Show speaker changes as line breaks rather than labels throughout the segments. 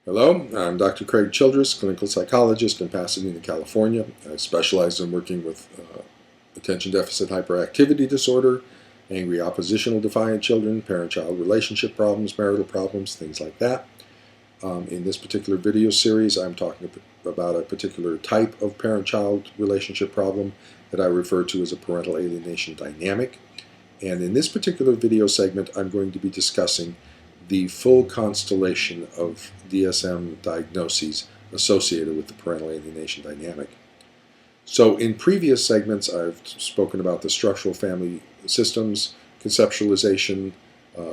Hello, I'm Dr. Craig Childress, clinical psychologist in Pasadena, California. I specialize in working with attention deficit hyperactivity disorder, angry oppositional defiant children, parent-child relationship problems, marital problems, things like that. In this particular video series, I'm talking about a particular type of parent-child relationship problem that I refer to as a parental alienation dynamic. And in this particular video segment, I'm going to be discussing the full constellation of DSM diagnoses associated with the parental alienation dynamic. So in previous segments, I've spoken about the structural family systems, conceptualization,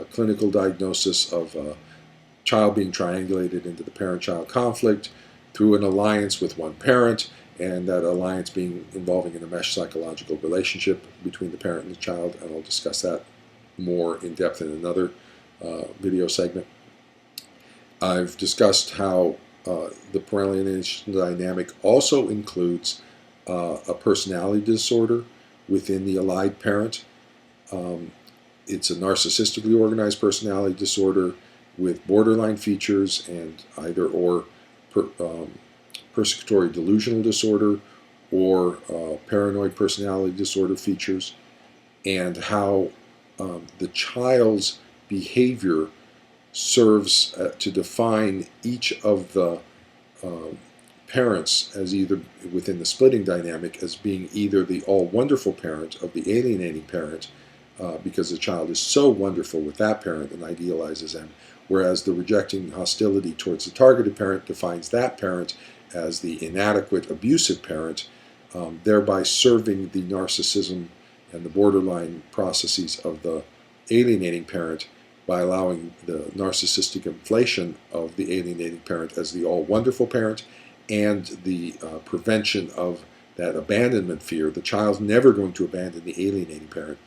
clinical diagnosis of a child being triangulated into the parent-child conflict through an alliance with one parent, and that alliance being involving in a mesh psychological relationship between the parent and the child, and I'll discuss that more in depth in another video segment. I've discussed how the parental alienation dynamic also includes a personality disorder within the allied parent. It's a narcissistically organized personality disorder with borderline features and either or persecutory delusional disorder or paranoid personality disorder features, and how the child's behavior serves to define each of the parents as either within the splitting dynamic as being either the all-wonderful parent of the alienating parent because the child is so wonderful with that parent and idealizes them, whereas the rejecting hostility towards the targeted parent defines that parent as the inadequate abusive parent, thereby serving the narcissism and the borderline processes of the alienating parent by allowing the narcissistic inflation of the alienating parent as the all-wonderful parent and the prevention of that abandonment fear. The child's never going to abandon the alienating parent,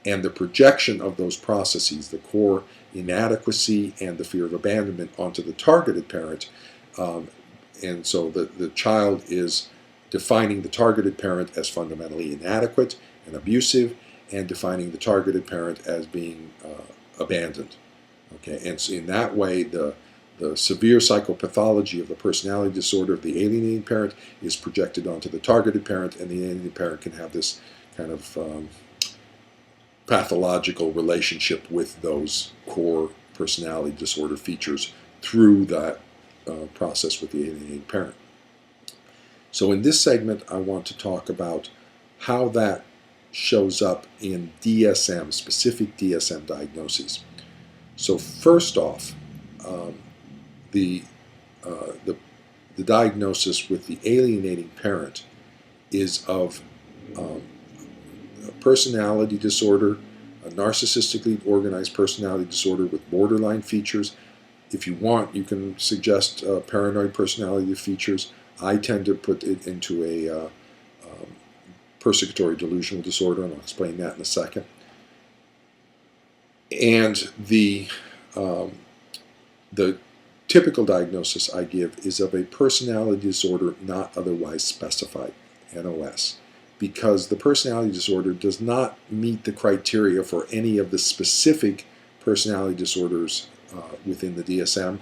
and the projection of those processes, the core inadequacy and the fear of abandonment onto the targeted parent. And so the child is defining the targeted parent as fundamentally inadequate and abusive, and defining the targeted parent as being abandoned. Okay, and so in that way, the severe psychopathology of the personality disorder of the alienating parent is projected onto the targeted parent, and the alienating parent can have this kind of pathological relationship with those core personality disorder features through that process with the alienating parent. So in this segment, I want to talk about how that shows up in DSM, specific DSM diagnoses. So first off, the diagnosis with the alienating parent is of a personality disorder, a narcissistically organized personality disorder with borderline features. If you want, you can suggest paranoid personality features. I tend to put it into a persecutory delusional disorder, and I'll explain that in a second. And the typical diagnosis I give is of a personality disorder not otherwise specified, NOS, because the personality disorder does not meet the criteria for any of the specific personality disorders within the DSM.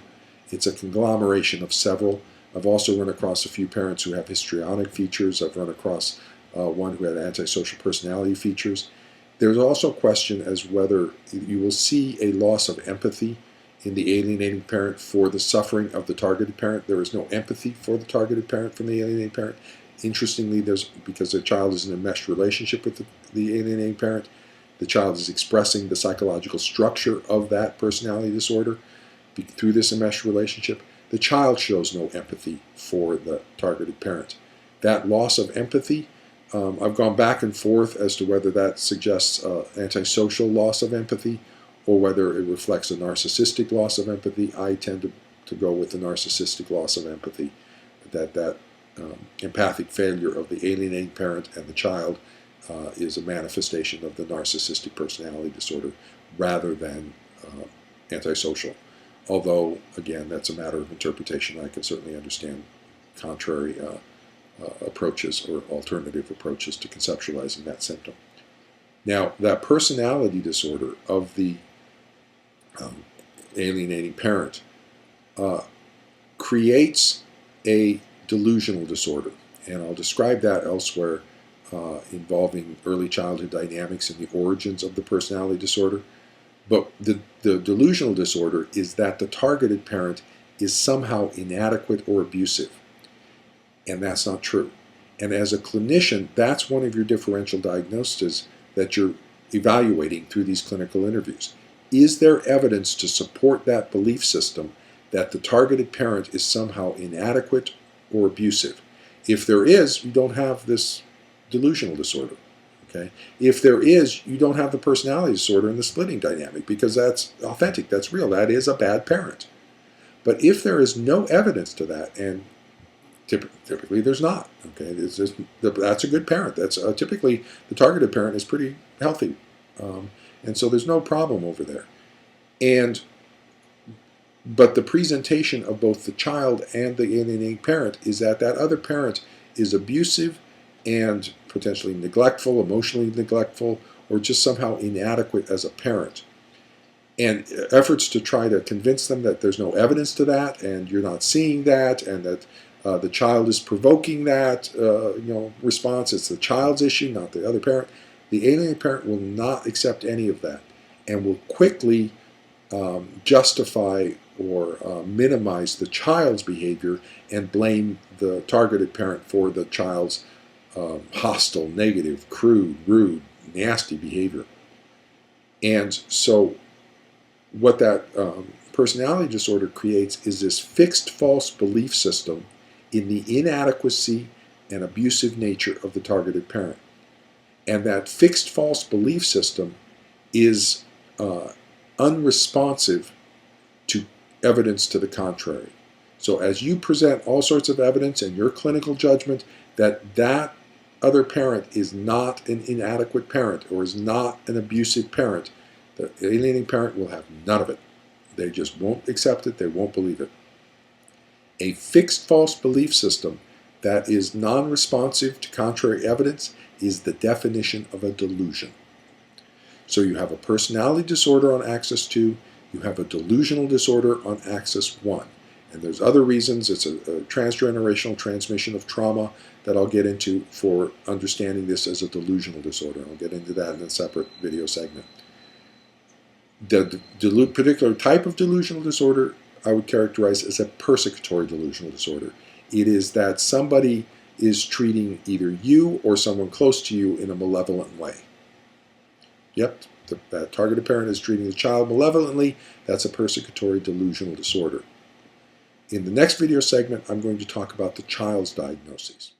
It's a conglomeration of several. I've also run across a few parents who have histrionic features. I've run across one who had antisocial personality features. There's also a question as whether you will see a loss of empathy in the alienating parent for the suffering of the targeted parent. There is no empathy for the targeted parent from the alienating parent. Interestingly, because the child is in a meshed relationship with the alienating parent, the child is expressing the psychological structure of that personality disorder through this enmeshed relationship. The child shows no empathy for the targeted parent. That loss of empathy, I've gone back and forth as to whether that suggests antisocial loss of empathy or whether it reflects a narcissistic loss of empathy. I tend to go with the narcissistic loss of empathy, that empathic failure of the alienating parent and the child is a manifestation of the narcissistic personality disorder rather than antisocial. Although, again, that's a matter of interpretation. I can certainly understand contrary approaches or alternative approaches to conceptualizing that symptom. Now, that personality disorder of the alienating parent creates a delusional disorder. And I'll describe that elsewhere, involving early childhood dynamics and the origins of the personality disorder. But the delusional disorder is that the targeted parent is somehow inadequate or abusive. And that's not true. And as a clinician, that's one of your differential diagnoses that you're evaluating through these clinical interviews. Is there evidence to support that belief system that the targeted parent is somehow inadequate or abusive? If there is, you don't have this delusional disorder. Okay? If there is, you don't have the personality disorder and the splitting dynamic, because that's authentic, that's real, that is a bad parent. But if there is no evidence to that, and typically there's not, okay, that's a good parent. That's typically the targeted parent is pretty healthy, and so there's no problem over there. But the presentation of both the child and the alienating parent is that that other parent is abusive and potentially neglectful, emotionally neglectful, or just somehow inadequate as a parent. And efforts to try to convince them that there's no evidence to that, and you're not seeing that, and that the child is provoking that response. It's the child's issue, not the other parent. The alienating parent will not accept any of that, and will quickly justify or minimize the child's behavior and blame the targeted parent for the child's hostile, negative, crude, rude, nasty behavior. And so what that personality disorder creates is this fixed false belief system in the inadequacy and abusive nature of the targeted parent. And that fixed false belief system is unresponsive to evidence to the contrary. So as you present all sorts of evidence and your clinical judgment that that other parent is not an inadequate parent or is not an abusive parent, the alienating parent will have none of it. They just won't accept it. They won't believe it. A fixed false belief system that is non-responsive to contrary evidence is the definition of a delusion. So you have a personality disorder on axis 2, you have a delusional disorder on axis 1. And there's other reasons. It's a transgenerational transmission of trauma that I'll get into for understanding this as a delusional disorder. I'll get into that in a separate video segment. The particular type of delusional disorder I would characterize as a persecutory delusional disorder. It is that somebody is treating either you or someone close to you in a malevolent way. Yep, that targeted parent is treating the child malevolently. That's a persecutory delusional disorder. In the next video segment, I'm going to talk about the child's diagnoses.